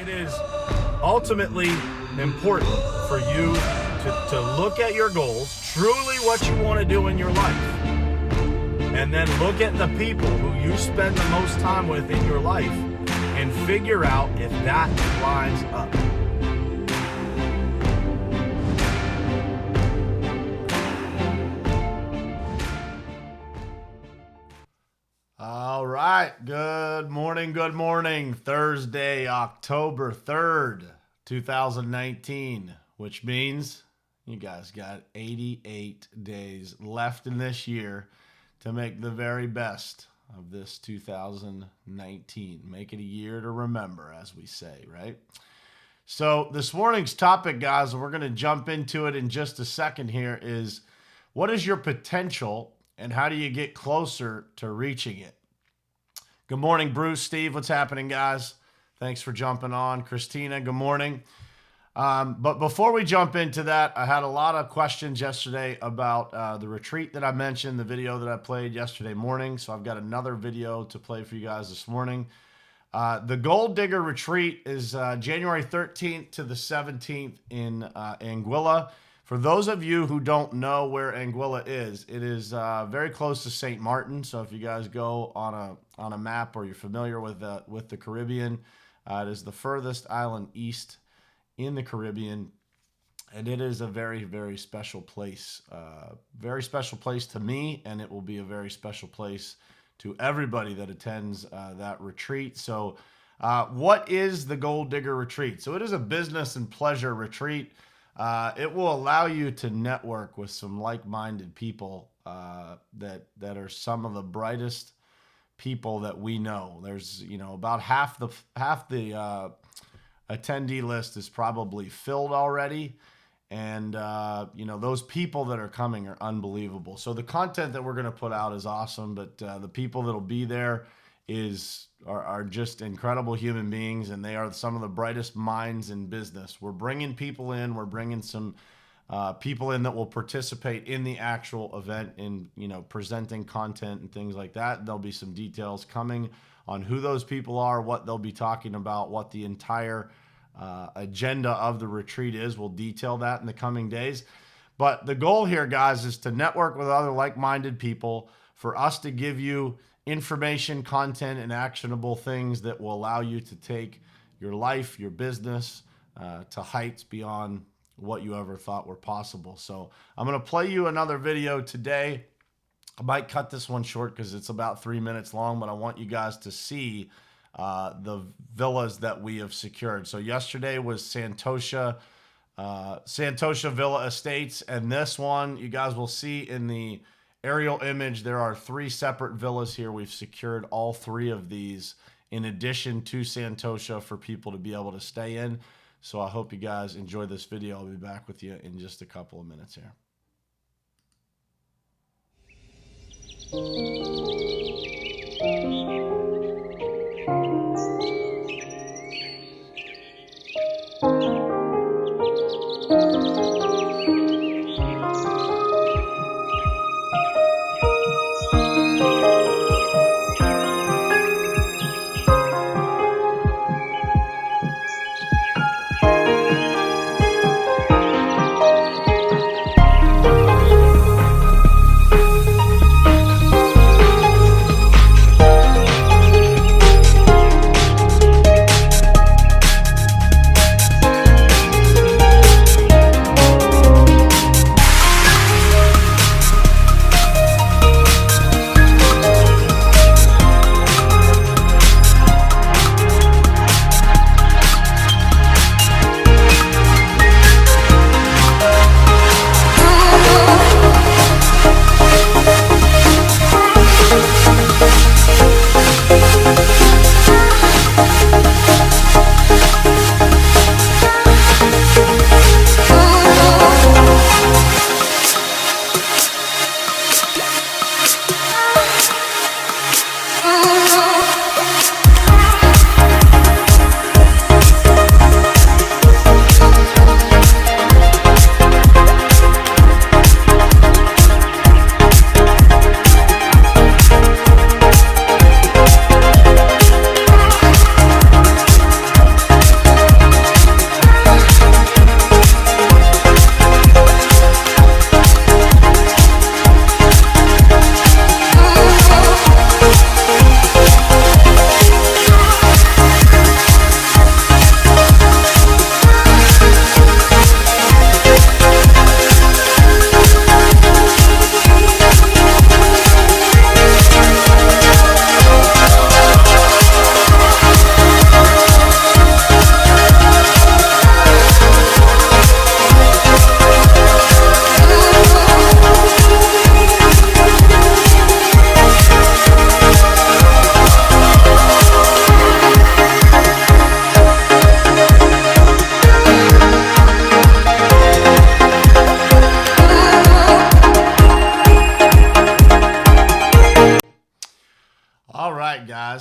it is ultimately important for you to look at your goals, truly what you want to do in your life, and then look at the people who you spend the most time with in your life and figure out if that lines up. All right, good morning. Thursday, October 3rd, 2019, which means you guys got 88 days left in this year to make the very best of this 2019. Make it a year to remember, as we say, right? So this morning's topic, guys, we're going to jump into it in just a second here, is what is your potential and how do you get closer to reaching it? Good morning, Bruce, Steve. What's happening, guys? Thanks for jumping on. Christina, good morning. But before we jump into that, I had a lot of questions yesterday about the retreat that I mentioned, the video that I played yesterday morning. So I've got another video to play for you guys this morning. The Gold Digger Retreat is January 13th to the 17th in Anguilla. For those of you who don't know where Anguilla is, it is very close to St. Martin. So if you guys go on a map or you're familiar with the Caribbean, it is the furthest island east in the Caribbean, and it is a very, very special place. Very special place to me, and it will be a very special place to everybody that attends that retreat. So what is the Gold Digger Retreat? So it is a business and pleasure retreat. It will allow you to network with some like-minded people that are some of the brightest people that we know. There's, about half the attendee list is probably filled already, and those people that are coming are unbelievable. So the content that we're going to put out is awesome, but the people that'll be there are just incredible human beings, and they are some of the brightest minds in business. We're bringing people in. We're bringing some people in that will participate in the actual event in, presenting content and things like that. There'll be some details coming on who those people are, what they'll be talking about, what the entire agenda of the retreat is. We'll detail that in the coming days. But the goal here, guys, is to network with other like-minded people, for us to give you information, content, and actionable things that will allow you to take your life, your business, to heights beyond what you ever thought were possible. So I'm going to play you another video today. I might cut this one short because it's about 3 minutes long, but I want you guys to see the villas that we have secured. So yesterday was Santosha Villa Estates, and this one you guys will see in the aerial image. There are 3 separate villas here. We've secured all 3 of these in addition to Santosha for people to be able to stay in. So I hope you guys enjoy this video. I'll be back with you in just a couple of minutes here.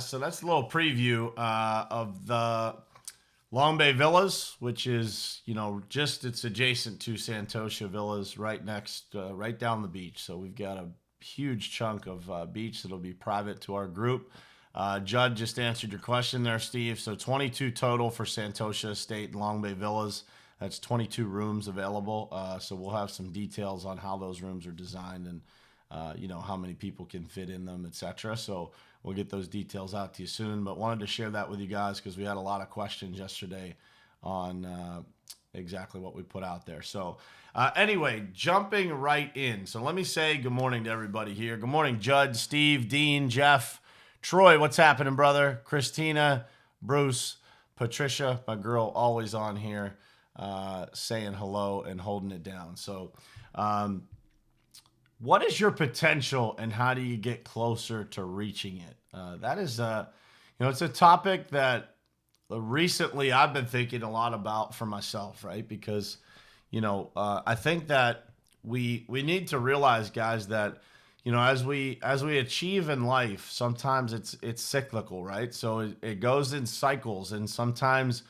guys. So that's a little preview of the Long Bay Villas, which is, it's adjacent to Santosha Villas, right down the beach. So we've got a huge chunk of beach that'll be private to our group. Judd just answered your question there, Steve. So 22 total for Santosha Estate and Long Bay Villas. That's 22 rooms available. So we'll have some details on how those rooms are designed and how many people can fit in them, etc. So we'll get those details out to you soon. But wanted to share that with you guys because we had a lot of questions yesterday on exactly what we put out there. So anyway, jumping right in. So let me say good morning to everybody here. Good morning, Judd, Steve, Dean, Jeff, Troy. What's happening, brother? Christina, Bruce, Patricia, my girl, always on here saying hello and holding it down. So what is your potential and how do you get closer to reaching it? That is, it's a topic that recently I've been thinking a lot about for myself, right? Because, I think that we need to realize, guys, that, as we achieve in life, sometimes it's cyclical, right? So it goes in cycles, and sometimes,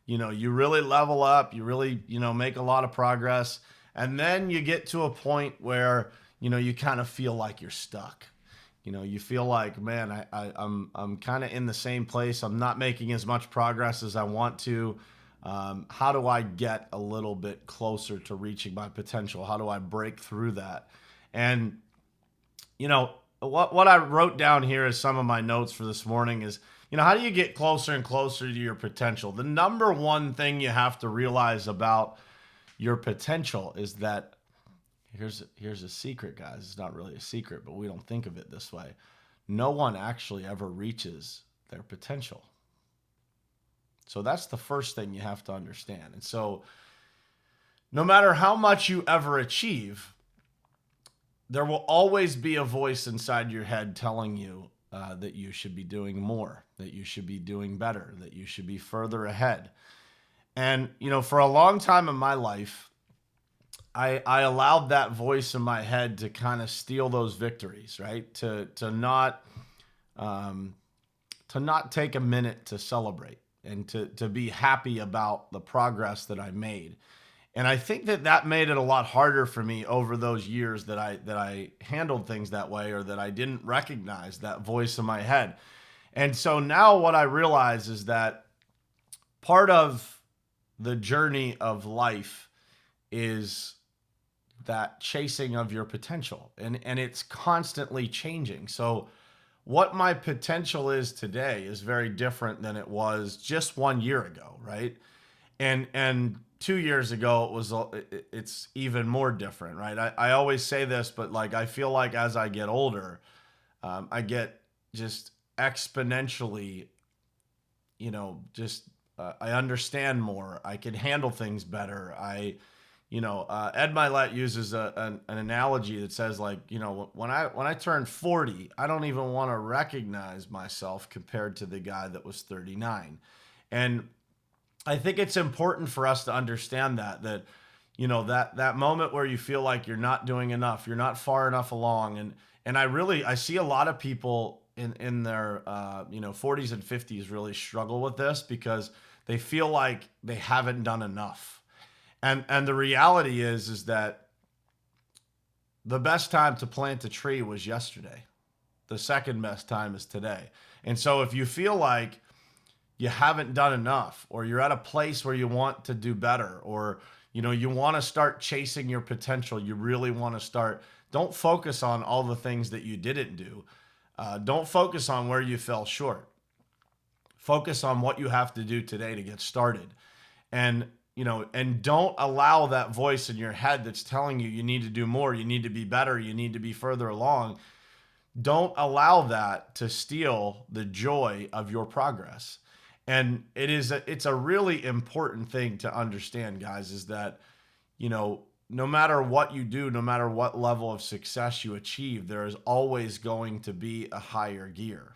you really level up, you really, make a lot of progress, and then you get to a point where you kind of feel like you're stuck. You feel like, man, I'm kind of in the same place. I'm not making as much progress as I want to. How do I get a little bit closer to reaching my potential? How do I break through that? And, what I wrote down here as some of my notes for this morning is, how do you get closer and closer to your potential? The number one thing you have to realize about your potential is that here's a secret, guys. It's not really a secret, but we don't think of it this way. No one actually ever reaches their potential. So that's the first thing you have to understand. And so no matter how much you ever achieve, there will always be a voice inside your head telling you that you should be doing more, that you should be doing better, that you should be further ahead. And, for a long time in my life, I allowed that voice in my head to kind of steal those victories, right? To not take a minute to celebrate and to be happy about the progress that I made. And I think that made it a lot harder for me over those years that I handled things that way, or that I didn't recognize that voice in my head. And so now what I realize is that part of the journey of life is that chasing of your potential, and it's constantly changing. So what my potential is today is very different than it was just 1 year ago, right? And 2 years ago it's even more different, right? I always say this, but like I feel like as I get older, I get just exponentially, I understand more. I can handle things better. Ed Milet uses an analogy that says, like, when I turned 40, I don't even want to recognize myself compared to the guy that was 39. And I think it's important for us to understand that that moment where you feel like you're not doing enough, you're not far enough along. And I see a lot of people in their 40s and 50s really struggle with this because they feel like they haven't done enough. And the reality is that the best time to plant a tree was yesterday. The second best time is today. And so if you feel like you haven't done enough, or you're at a place where you want to do better, or you want to start chasing your potential, you really want to start, don't focus on all the things that you didn't do. Don't focus on where you fell short. Focus on what you have to do today to get started. And don't allow that voice in your head that's telling you need to do more, you need to be better, you need to be further along. Don't allow that to steal the joy of your progress. And it's a really important thing to understand, guys, is that, no matter what you do, no matter what level of success you achieve, there is always going to be a higher gear,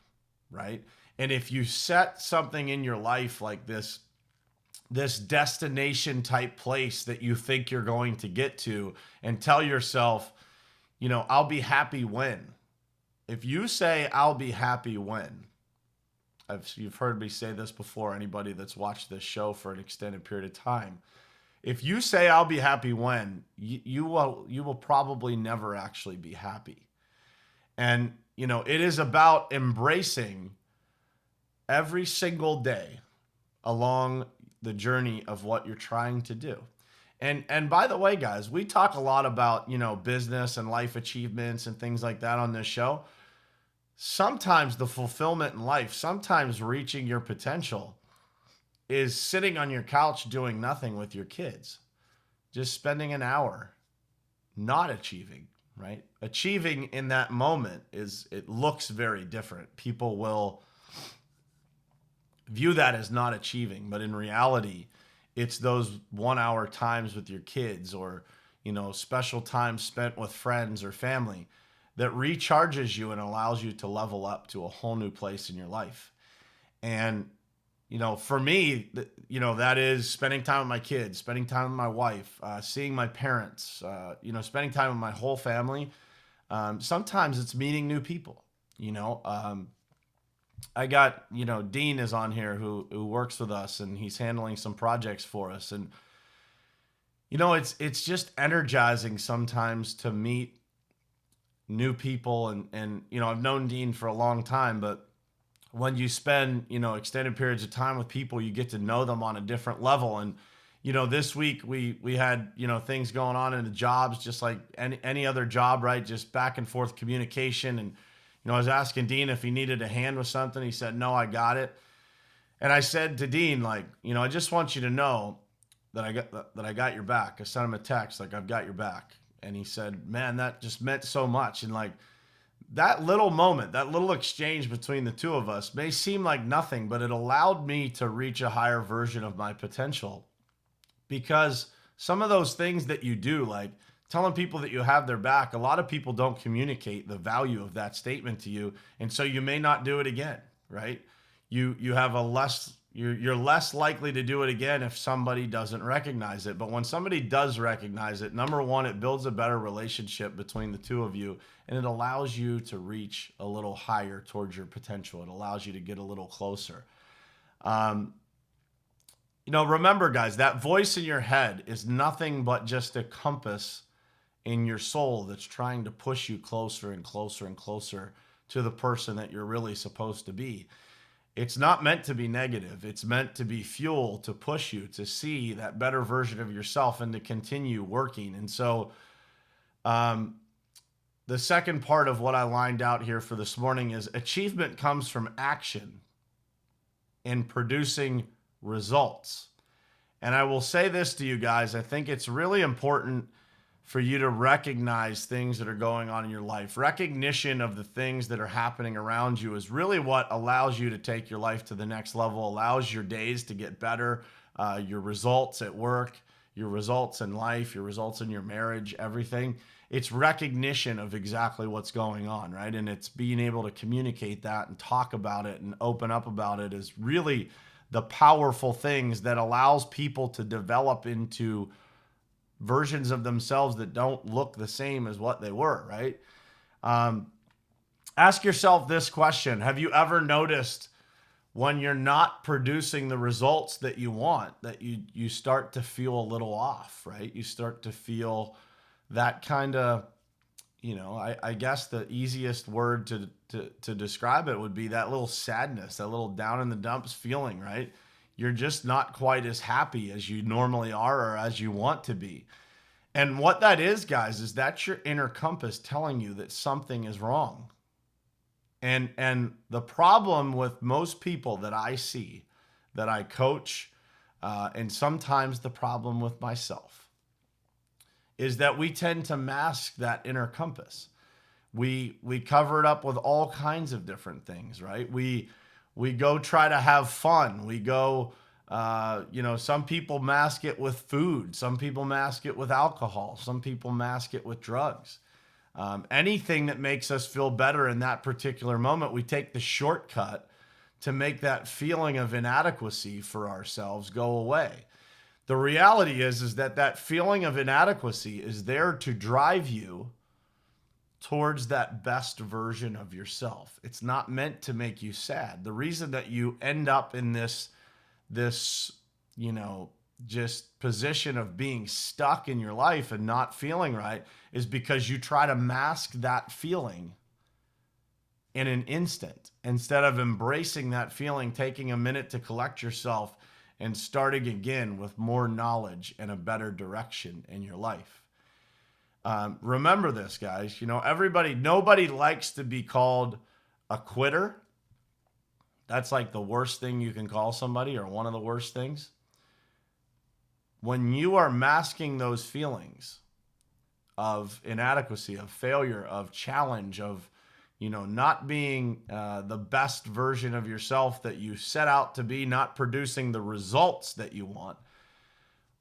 right? And if you set something in your life like this destination type place that you think you're going to get to, and tell yourself, I'll be happy when. If you say, I'll be happy when, you've heard me say this before, anybody that's watched this show for an extended period of time. If you say I'll be happy when, you will probably never actually be happy. And it is about embracing every single day along the journey of what you're trying to do. And by the way, guys, we talk a lot about, business and life achievements and things like that on this show. Sometimes the fulfillment in life, sometimes reaching your potential is sitting on your couch doing nothing with your kids. Just spending an hour not achieving, right? Achieving in that moment it looks very different. People will view that as not achieving, but in reality, it's those 1 hour times with your kids or, special time spent with friends or family that recharges you and allows you to level up to a whole new place in your life. And, for me, that is spending time with my kids, spending time with my wife, seeing my parents, spending time with my whole family. Sometimes it's meeting new people, I got, Dean is on here who works with us and he's handling some projects for us. And, it's just energizing sometimes to meet new people. And I've known Dean for a long time, but when you spend, extended periods of time with people, you get to know them on a different level. And, this week we had, things going on in the jobs, just like any other job, right? Just back and forth communication. And, I was asking Dean if he needed a hand with something. He said, no, I got it. And I said to Dean, like, I just want you to know that I got your back. I sent him a text, like, I've got your back. And he said, man, that just meant so much. And like that little moment, that little exchange between the two of us may seem like nothing, but it allowed me to reach a higher version of my potential. Because some of those things that you do, like telling people that you have their back, a lot of people don't communicate the value of that statement to you. And so you may not do it again, right? You have you're less likely to do it again if somebody doesn't recognize it. But when somebody does recognize it, number one, it builds a better relationship between the two of you, and it allows you to reach a little higher towards your potential. It allows you to get a little closer. Remember, guys, that voice in your head is nothing but just a compass in your soul that's trying to push you closer and closer and closer to the person that you're really supposed to be. It's not meant to be negative. It's meant to be fuel to push you to see that better version of yourself and to continue working. And so the second part of what I lined out here for this morning is achievement comes from action and producing results. And I will say this to you guys, I think it's really important for you to recognize things that are going on in your life. Recognition of the things that are happening around you is really what allows you to take your life to the next level, allows your days to get better, your results at work, your results in life, your results in your marriage, everything. It's recognition of exactly what's going on, right? And it's being able to communicate that and talk about it and open up about it is really the powerful things that allows people to develop into versions of themselves that don't look the same as what they were, right? Ask yourself this question. Have you ever noticed when you're not producing the results that you want, that you start to feel a little off, right? You start to feel that kind of, I guess the easiest word to describe it would be that little sadness, that little down in the dumps feeling, right? You're just not quite as happy as you normally are or as you want to be. And what that is, guys, is that's your inner compass telling you that something is wrong. And the problem with most people that I see, that I coach, and sometimes the problem with myself, is that we tend to mask that inner compass. We cover it up with all kinds of different things, right? We go try to have fun. We go, some people mask it with food. Some people mask it with alcohol. Some people mask it with drugs. Anything that makes us feel better in that particular moment, we take the shortcut to make that feeling of inadequacy for ourselves go away. The reality is that feeling of inadequacy is there to drive you towards that best version of yourself. It's not meant to make you sad. The reason that you end up in this, just position of being stuck in your life and not feeling right is because you try to mask that feeling in an instant instead of embracing that feeling, taking a minute to collect yourself and starting again with more knowledge and a better direction in your life. Remember this, guys. Nobody likes to be called a quitter. That's like the worst thing you can call somebody, or one of the worst things. When you are masking those feelings of inadequacy, of failure, of challenge, of not being the best version of yourself that you set out to be, not producing the results that you want.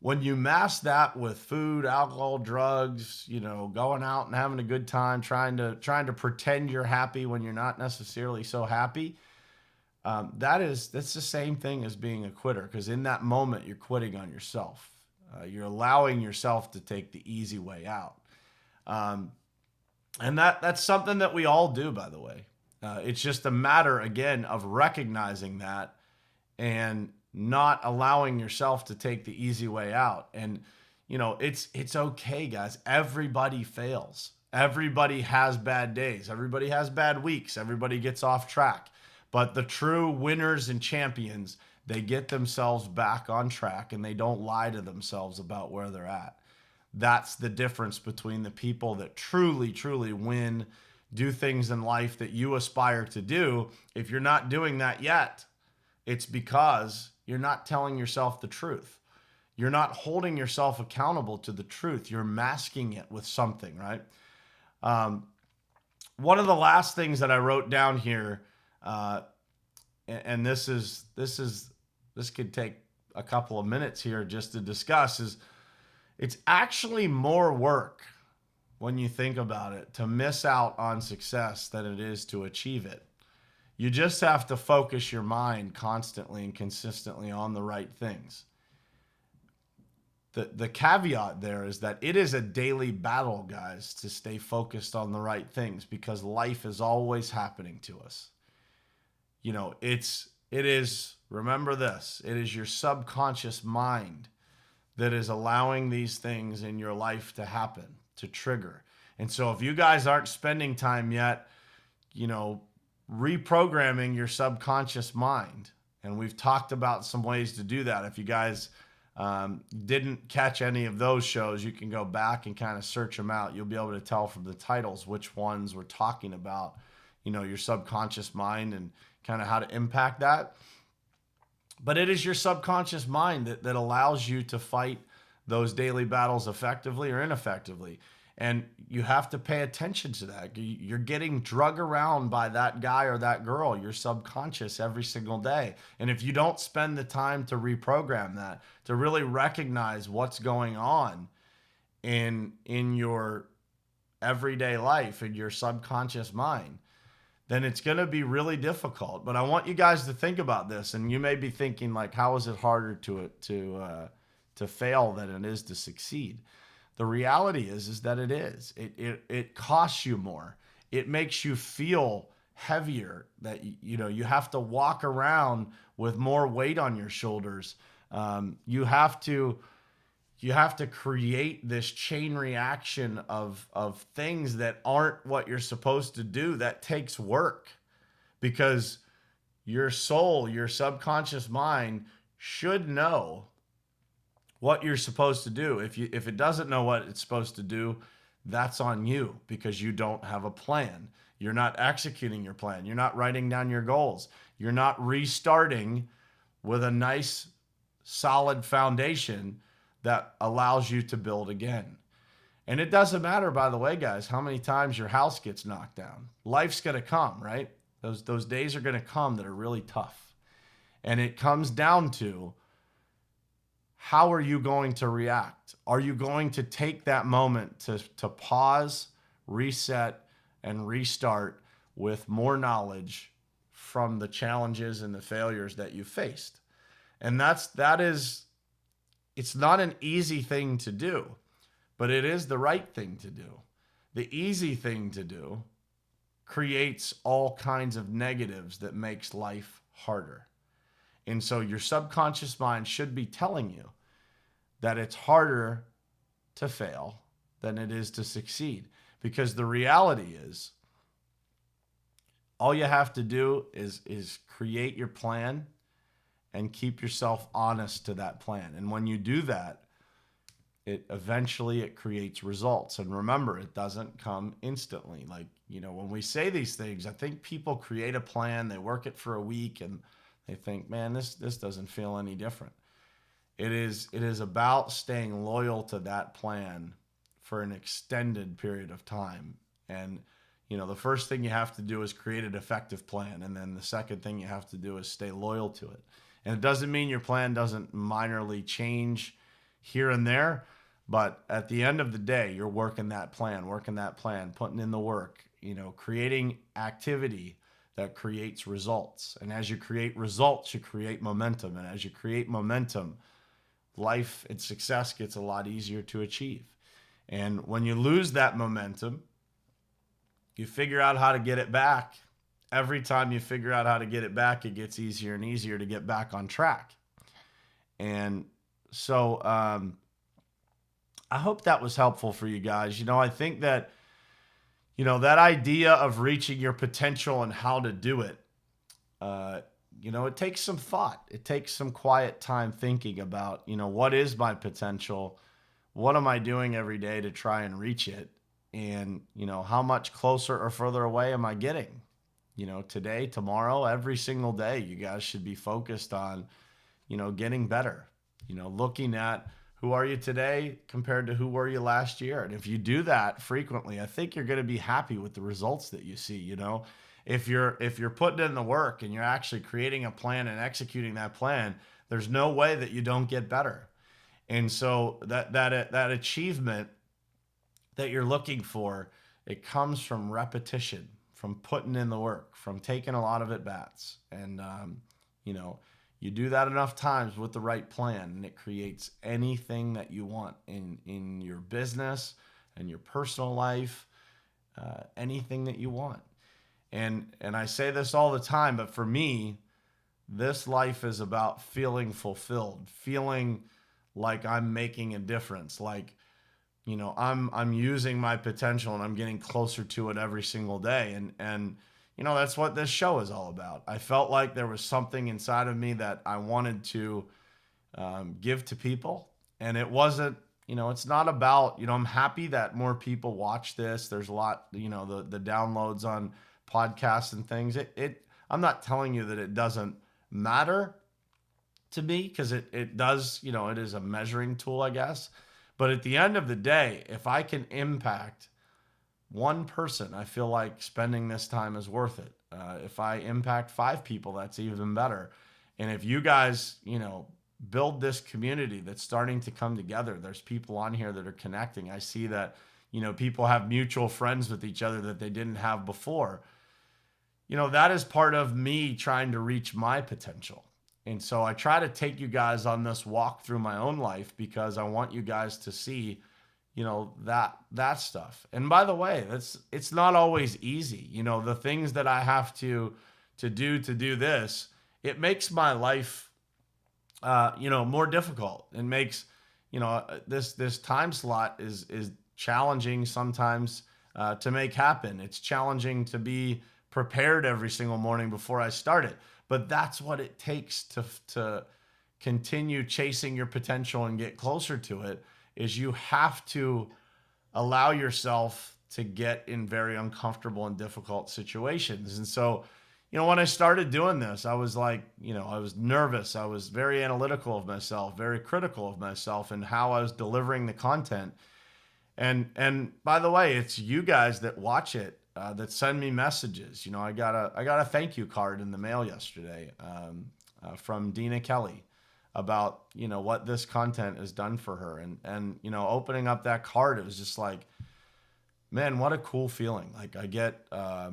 When you mask that with food, alcohol, drugs, going out and having a good time, trying to pretend you're happy when you're not necessarily so happy, that's the same thing as being a quitter, because in that moment you're quitting on yourself. You're allowing yourself to take the easy way out. And that's something that we all do, by the way. It's just a matter, again, of recognizing that and not allowing yourself to take the easy way out. And, it's okay, guys. Everybody fails. Everybody has bad days. Everybody has bad weeks. Everybody gets off track. But the true winners and champions, they get themselves back on track and they don't lie to themselves about where they're at. That's the difference between the people that truly, truly win, do things in life that you aspire to do. If you're not doing that yet, it's because you're not telling yourself the truth. You're not holding yourself accountable to the truth. You're masking it with something, right? One of the last things that I wrote down here, and this could take a couple of minutes here just to discuss, is it's actually more work when you think about it to miss out on success than it is to achieve it. You just have to focus your mind constantly and consistently on the right things. The caveat there is that it is a daily battle, guys, to stay focused on the right things, because life is always happening to us. Remember this, it is your subconscious mind that is allowing these things in your life to happen, to trigger. And so if you guys aren't spending time yet, reprogramming your subconscious mind, and we've talked about some ways to do that. If you guys didn't catch any of those shows, you can go back and kind of search them out. You'll be able to tell from the titles which ones we're talking about, your subconscious mind and kind of how to impact that. But it is your subconscious mind that allows you to fight those daily battles effectively or ineffectively. And you have to pay attention to that. You're getting drug around by that guy or that girl, your subconscious, every single day. And if you don't spend the time to reprogram that, to really recognize what's going on in your everyday life, in your subconscious mind, then it's going to be really difficult. But I want you guys to think about this. And you may be thinking, like, how is it harder to fail than it is to succeed? The reality is that it is. It costs you more. It makes you feel heavier, that you have to walk around with more weight on your shoulders. You have to create this chain reaction of things that aren't what you're supposed to do. That takes work, because your soul, your subconscious mind, should know what you're supposed to do. If it doesn't know what it's supposed to do, that's on you, because you don't have a plan. You're not executing your plan. You're not writing down your goals. You're not restarting with a nice, solid foundation that allows you to build again. And it doesn't matter, by the way, guys, how many times your house gets knocked down. Life's going to come, right? Those days are going to come that are really tough. And it comes down to, how are you going to react? Are you going to take that moment to pause, reset, and restart with more knowledge from the challenges and the failures that you faced? And it's not an easy thing to do, but it is the right thing to do, The easy thing to do creates all kinds of negatives that makes life harder. And so your subconscious mind should be telling you that it's harder to fail than it is to succeed. Because the reality is, all you have to do is create your plan and keep yourself honest to that plan. And when you do that, it eventually creates results. And remember, it doesn't come instantly. Like, when we say these things, I think people create a plan, they work it for a week, and they think, man, this doesn't feel any different. It is about staying loyal to that plan for an extended period of time. And the first thing you have to do is create an effective plan, and then the second thing you have to do is stay loyal to it. And it doesn't mean your plan doesn't minorly change here and there, but at the end of the day, you're working that plan, putting in the work, creating activity that creates results. And as you create results, you create momentum. And as you create momentum, life and success gets a lot easier to achieve. And when you lose that momentum, you figure out how to get it back. Every time you figure out how to get it back, it gets easier and easier to get back on track. And so I hope that was helpful for you guys. I think that, that idea of reaching your potential and how to do it, it takes some thought. It takes some quiet time thinking about, what is my potential? What am I doing every day to try and reach it? And, how much closer or further away am I getting? Today, tomorrow, every single day, you guys should be focused on, getting better, looking at who are you today compared to who were you last year. And if you do that frequently, I think you're going to be happy with the results that you see. If you're putting in the work and you're actually creating a plan and executing that plan, there's no way that you don't get better. And so that achievement that you're looking for, it comes from repetition, from putting in the work, from taking a lot of at bats. And, you do that enough times with the right plan, and it creates anything that you want in your business and your personal life, anything that you want. And I say this all the time, but for me, this life is about feeling fulfilled, feeling like I'm making a difference, like, I'm using my potential and I'm getting closer to it every single day. And that's what this show is all about. I felt like there was something inside of me that I wanted to give to people. And it wasn't, it's not about, I'm happy that more people watch this. There's a lot, the downloads on podcasts and things. I'm not telling you that it doesn't matter to me, because it does, it is a measuring tool, I guess. But at the end of the day, if I can impact one person, I feel like spending this time is worth it. If I impact 5 people, that's even better. And if you guys, build this community that's starting to come together, there's people on here that are connecting. I see that, people have mutual friends with each other that they didn't have before. That is part of me trying to reach my potential. And so I try to take you guys on this walk through my own life, because I want you guys to see, that stuff. And by the way, it's not always easy. The things that I have to do this, it makes my life, more difficult. It makes, this time slot is challenging sometimes to make happen. It's challenging to be prepared every single morning before I start it. But that's what it takes to continue chasing your potential and get closer to it, is you have to allow yourself to get in very uncomfortable and difficult situations. And so, when I started doing this, I was like, I was nervous. I was very analytical of myself, very critical of myself and how I was delivering the content. And by the way, it's you guys that watch it, that send me messages. I got a thank you card in the mail yesterday from Dina Kelly about, what this content has done for her. And opening up that card, it was just like, man, what a cool feeling. Like I get, I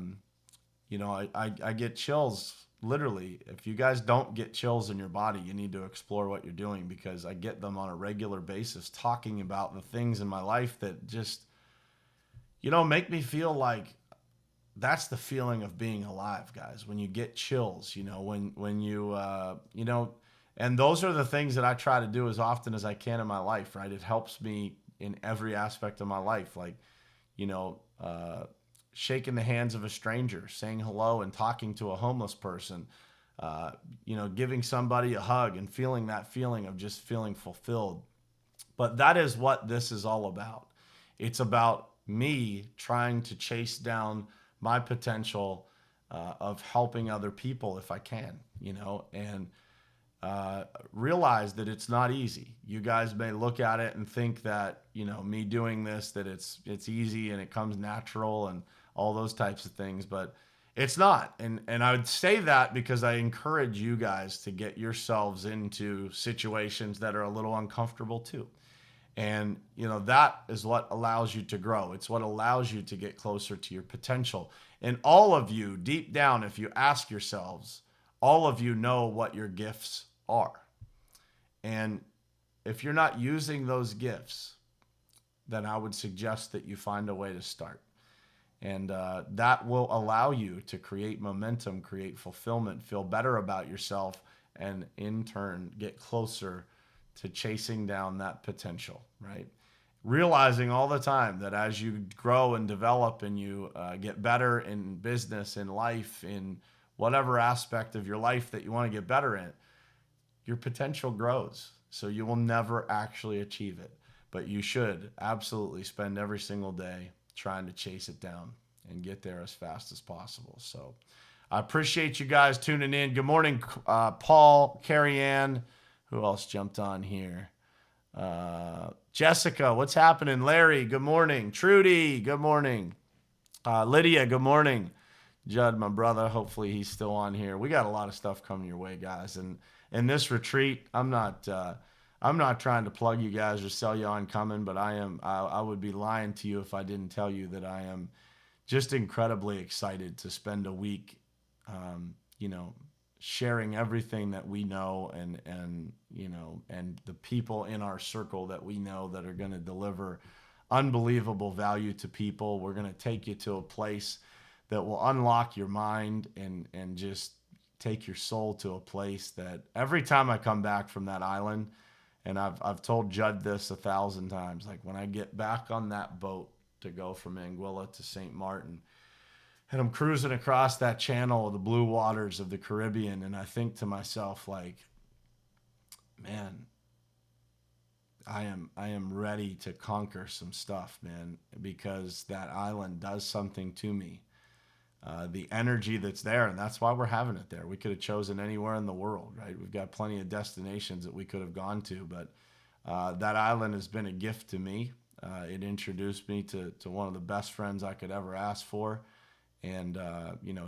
get chills. Literally, if you guys don't get chills in your body, you need to explore what you're doing, because I get them on a regular basis, talking about the things in my life that just, make me feel like that's the feeling of being alive, guys. When you get chills, when you, and those are the things that I try to do as often as I can in my life, right? It helps me in every aspect of my life. Like, you know, uh, shaking the hands of a stranger, saying hello and talking to a homeless person, giving somebody a hug and feeling that feeling of just feeling fulfilled. But that is what this is all about. It's about me trying to chase down my potential of helping other people if I can, and realize that it's not easy. You guys may look at it and think that, me doing this, that it's easy and it comes natural and all those types of things, but it's not. And I would say that because I encourage you guys to get yourselves into situations that are a little uncomfortable too. And, that is what allows you to grow. It's what allows you to get closer to your potential. And all of you, deep down, if you ask yourselves, all of you know what your gifts are. And if you're not using those gifts, then I would suggest that you find a way to start. And that will allow you to create momentum, create fulfillment, feel better about yourself, and in turn get closer to chasing down that potential, right? Realizing all the time that as you grow and develop and you get better in business, in life, in whatever aspect of your life that you want to get better in, your potential grows. So you will never actually achieve it. But you should absolutely spend every single day trying to chase it down and get there as fast as possible. So I appreciate you guys tuning in. Good morning, Paul, Carrie Ann. Who else jumped on here? Jessica, what's happening? Larry, good morning. Trudy, good morning. Lydia, good morning. Judd, my brother, hopefully he's still on here. We got a lot of stuff coming your way, guys. And in this retreat, I'm not trying to plug you guys or sell you on coming, but I would be lying to you if I didn't tell you that I am just incredibly excited to spend a week, sharing everything that we know and the people in our circle that we know that are going to deliver unbelievable value to people. We're going to take you to a place that will unlock your mind and just take your soul to a place that every time I come back from that island, and I've told Judd this 1,000 times, like when I get back on that boat to go from Anguilla to St. Martin, and I'm cruising across that channel of the blue waters of the Caribbean, and I think to myself, like, man, I am ready to conquer some stuff, man, because that island does something to me. The energy that's there, and that's why we're having it there. We could have chosen anywhere in the world, right? We've got plenty of destinations that we could have gone to, but that island has been a gift to me. It introduced me to one of the best friends I could ever ask for. And,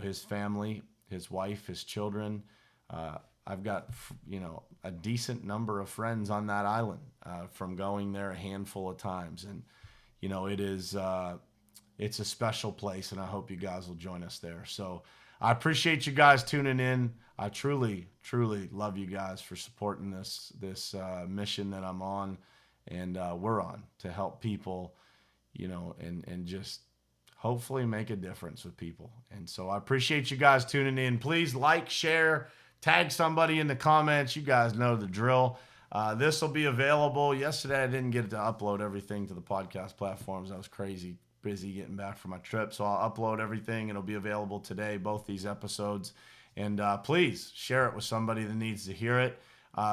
his family, his wife, his children. I've got, a decent number of friends on that island from going there a handful of times. And, it's a special place, and I hope you guys will join us there. So I appreciate you guys tuning in. I truly, truly love you guys for supporting this mission that I'm on and we're on to help people, and just hopefully make a difference with people. And so I appreciate you guys tuning in. Please like, share, tag somebody in the comments. You guys know the drill. This will be available. Yesterday I didn't get to upload everything to the podcast platforms. I was crazy busy getting back from my trip. So I'll upload everything. It'll be available today, both these episodes. And please share it with somebody that needs to hear it.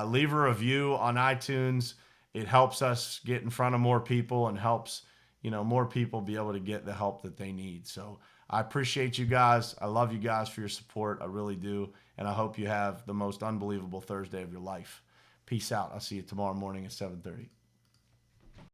Leave a review on iTunes. It helps us get in front of more people and helps more people be able to get the help that they need. So I appreciate you guys. I love you guys for your support. I really do. And I hope you have the most unbelievable Thursday of your life. Peace out. I'll see you tomorrow morning at 7:30.